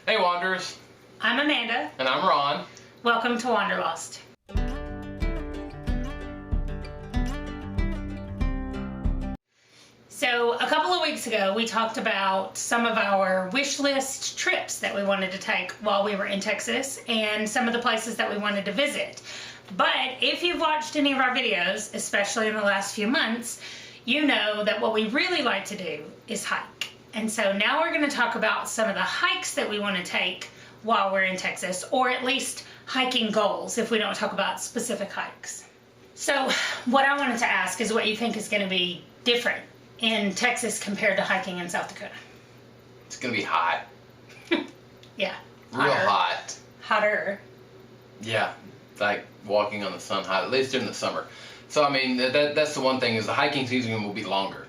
Hey Wanderers! I'm Amanda. And I'm Ron. Welcome to Wanderlost. So a couple of weeks ago we talked about some of our wish list trips that we wanted to take while we were in Texas and some of the places that we wanted to visit. But if you've watched any of our videos, especially in the last few months, you know that what we really like to do is hike. And so now we're going to talk about some of the hikes that we want to take while we're in Texas, or at least hiking goals if we don't talk about specific hikes. So what I wanted to ask is what you think is going to be different in Texas compared to hiking in South Dakota. It's going to be hot. Yeah. Real hot. Hotter. Yeah, like walking on the sun hot, at least during the summer. So I mean, that's the one thing, is the hiking season will be longer.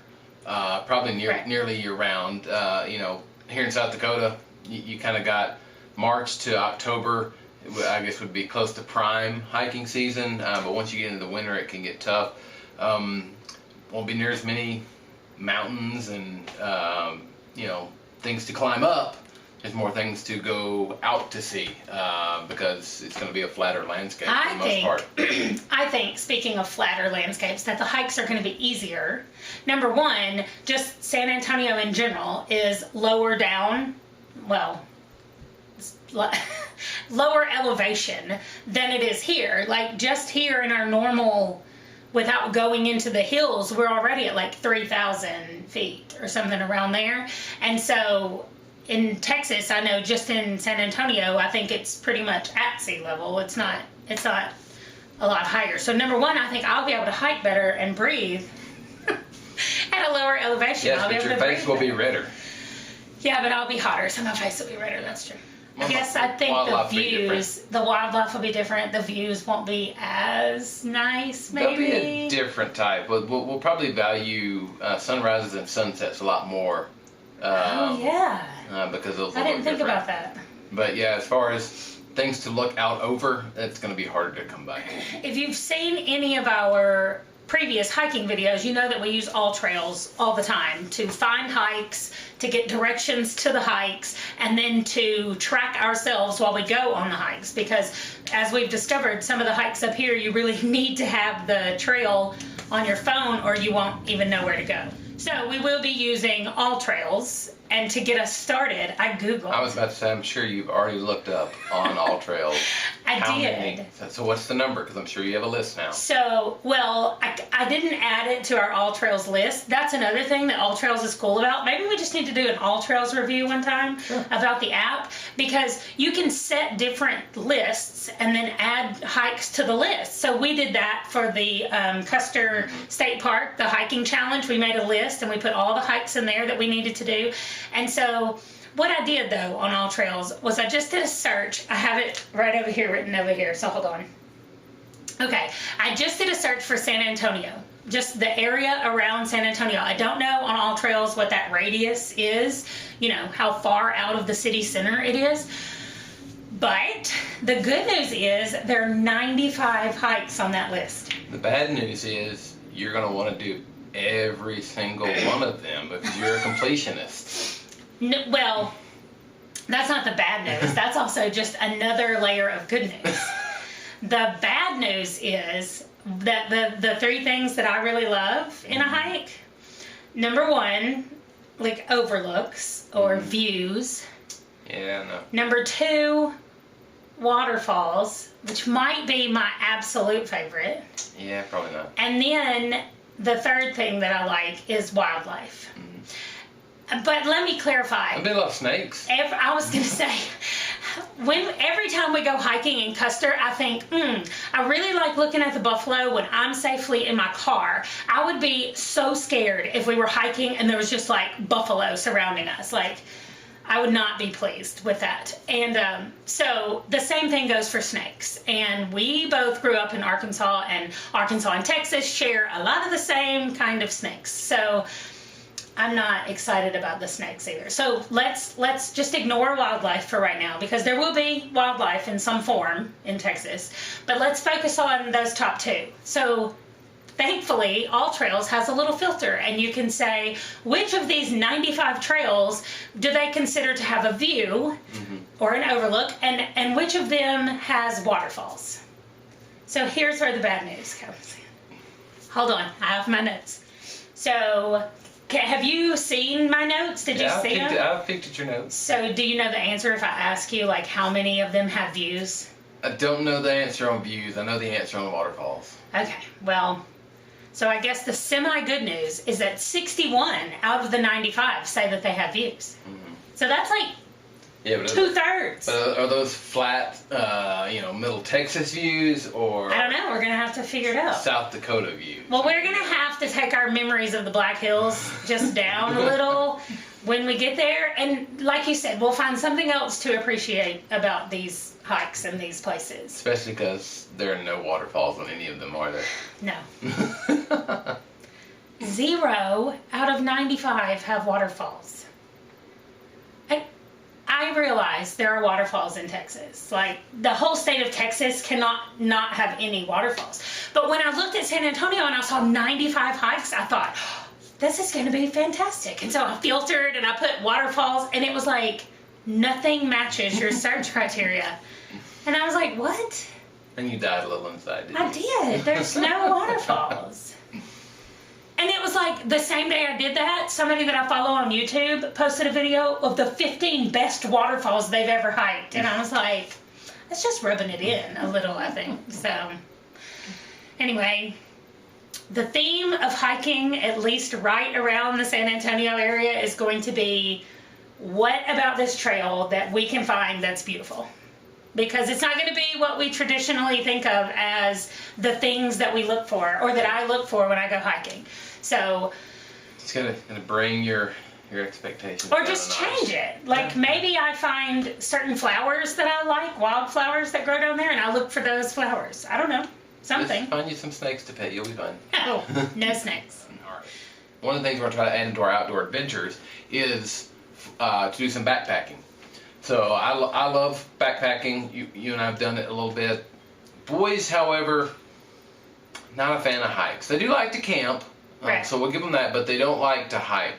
Probably nearly year round. You know, here in South Dakota, you kind of got March to October, I guess would be close to prime hiking season. But once you get into the winter, it can get tough. Won't be near as many mountains and you know, things to climb up. There's more things to go out to see because it's going to be a flatter landscape for the most part. I think, speaking of flatter landscapes, that the hikes are going to be easier. Number one, just San Antonio in general is lower down, well, lower elevation than it is here. Like just here in our normal, without going into the hills, we're already at like 3,000 feet or something around there. And so in Texas, I know just in San Antonio, I think it's pretty much at sea level. It's not a lot higher. So number one, I think I'll be able to hike better and breathe at a lower elevation. Yes, but your face will be redder. Yeah, but I'll be hotter, so my face will be redder. That's true. Well, I guess I think the wildlife will be different. The views won't be as nice, maybe. They'll be a different type. We'll probably value sunrises and sunsets a lot more. Oh, yeah. Because those I didn't think about that. But yeah, as far as things to look out over, it's going to be harder to come by. If you've seen any of our previous hiking videos, you know that we use alltrails all the time to find hikes, to get directions to the hikes, and then to track ourselves while we go on the hikes. Because as we've discovered, some of the hikes up here, you really need to have the trail on your phone or you won't even know where to go. So we will be using alltrails, and to get us started, I Googled. I was about to say, I'm sure you've already looked up on alltrails. I did. So what's the number? Because I'm sure you have a list now. So, well, I didn't add it to our alltrails list. That's another thing that alltrails is cool about. Maybe we just need to do an alltrails review one time about the app, because you can set different lists and then add hikes to the list. So we did that for the Custer State Park, the hiking challenge. We made a list and we put all the hikes in there that we needed to do. And so what I did though on alltrails was I just did a search. I have it right over here, written over here, so hold on. Okay, I just did a search for San Antonio, just the area around San Antonio. I don't know on alltrails what that radius is, you know, how far out of the city center it is. But the good news is there are 95 hikes on that list. The bad news is you're going to want to do every single one of them because you're a completionist. No, well, that's not the bad news. That's also just another layer of good news. The bad news is that the three things that I really love in a hike, number one, like overlooks or views. Yeah, no. Number two, waterfalls, which might be my absolute favorite. Yeah, probably not. And then the third thing that I like is wildlife. But let me clarify. A bit of snakes. I was going to say, every time we go hiking in Custer, I think, I really like looking at the buffalo when I'm safely in my car. I would be so scared if we were hiking and there was just like buffalo surrounding us. Like, I would not be pleased with that. And so the same thing goes for snakes. And we both grew up in Arkansas, and Arkansas and Texas share a lot of the same kind of snakes. So I'm not excited about the snakes either. So let's just ignore wildlife for right now, because there will be wildlife in some form in Texas. But let's focus on those top two. So thankfully, AllTrails has a little filter, and you can say which of these 95 trails do they consider to have a view or an overlook, and which of them has waterfalls. So here's where the bad news comes in. Hold on, I have my notes. So, have you seen my notes? Did you see them? I've picked at your notes. So, do you know the answer if I ask you, like, how many of them have views? I don't know the answer on views. I know the answer on the waterfalls. Okay, well, so I guess the semi-good news is that 61 out of the 95 say that they have views. So that's like 2/3. But are those flat, Middle Texas views, or I don't know. We're gonna have to figure it out. South Dakota views? Well, we're gonna have to take our memories of the Black Hills just down a little when we get there, and like you said, we'll find something else to appreciate about these hikes and these places. Especially because there are no waterfalls on any of them, are there? No. 0 out of 95 have waterfalls. I realize there are waterfalls in Texas. Like, the whole state of Texas cannot not have any waterfalls. But when I looked at San Antonio and I saw 95 hikes, I thought, this is going to be fantastic. And so I filtered and I put waterfalls, and it was like, nothing matches your search criteria. And I was like, what? And you died a little inside, didn't you? I did. There's no waterfalls. And it was like the same day I did that, somebody that I follow on YouTube posted a video of the 15 best waterfalls they've ever hiked. And I was like, that's just rubbing it in a little, I think. So, anyway, the theme of hiking, at least right around the San Antonio area, is going to be, what about this trail that we can find that's beautiful? Because it's not going to be what we traditionally think of as the things that we look for, or that I look for when I go hiking. So it's gonna bring your expectations or just change it. Like, maybe I find certain flowers that I like, wildflowers that grow down there, and I look for those flowers. I don't know, something. Just find you some snakes to pet. You'll be fine. No, no snakes. All right. One of the things we're going to try to add into our outdoor adventures is to do some backpacking. So I love backpacking. You and I have done it a little bit. Boys, however, not a fan of hikes. They do like to camp, right. So we'll give them that, but they don't like to hike.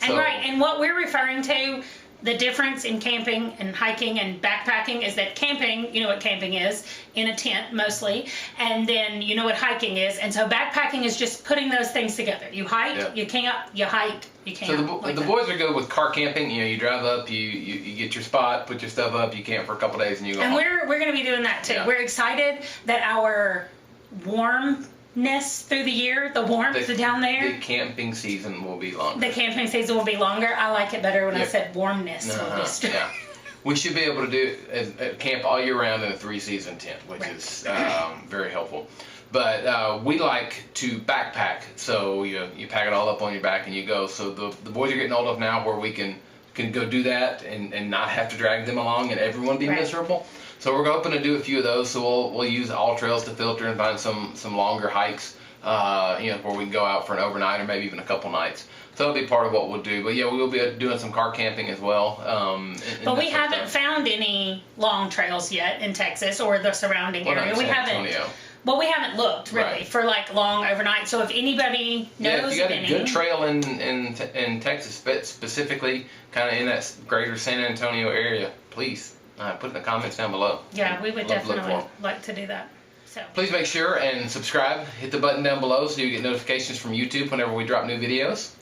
And and what we're referring to, the difference in camping and hiking and backpacking, is that camping, you know what camping is, in a tent mostly, and then you know what hiking is, and so backpacking is just putting those things together. You hike, you camp, you hike, you camp. So the boys are good with car camping. You know, you drive up, you get your spot, put your stuff up, you camp for a couple days, and you go home. We're going to be doing that too. Yeah. We're excited that our warmness through the year, the warmth down there. The camping season will be longer. The camping season will be longer. I like it better when I said warmness. Yeah. We should be able to do camp all year round in a 3-season tent, which is very helpful. But we like to backpack, so you pack it all up on your back and you go. So the boys are getting old enough now where we can go do that and not have to drag them along and everyone be miserable. So we're hoping to do a few of those. So we'll use AllTrails to filter and find some longer hikes, where we can go out for an overnight or maybe even a couple nights. So that'll be part of what we'll do. But yeah, we'll be doing some car camping as well. But we haven't found any long trails yet in Texas or the surrounding area. We haven't. Well, we haven't looked really for like long overnight. So if anybody knows if you got any, a good trail in Texas, specifically kind of in that greater San Antonio area, please put in the comments down below. Yeah, we would definitely like to do that. So please make sure and subscribe. Hit the button down below so you get notifications from YouTube whenever we drop new videos.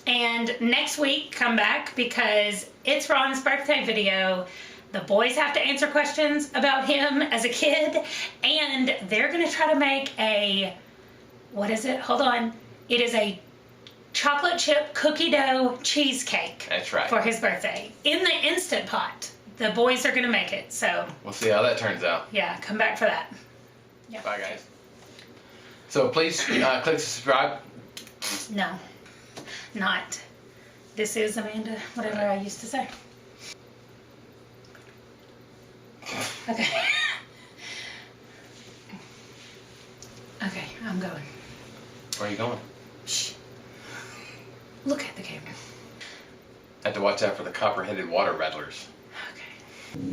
And next week, come back because it's Ron's birthday video. The boys have to answer questions about him as a kid, and they're going to try to make what is it? Hold on. It is a chocolate chip cookie dough cheesecake. That's right. For his birthday. In the Instant Pot. The boys are going to make it, so. We'll see how that turns out. Yeah, come back for that. Yep. Bye, guys. So please click subscribe. No, not. This is Amanda, whatever I used to say. Okay. Okay, I'm going. Where are you going? Shh. Look at the camera. Have to watch out for the copper-headed water rattlers. Okay.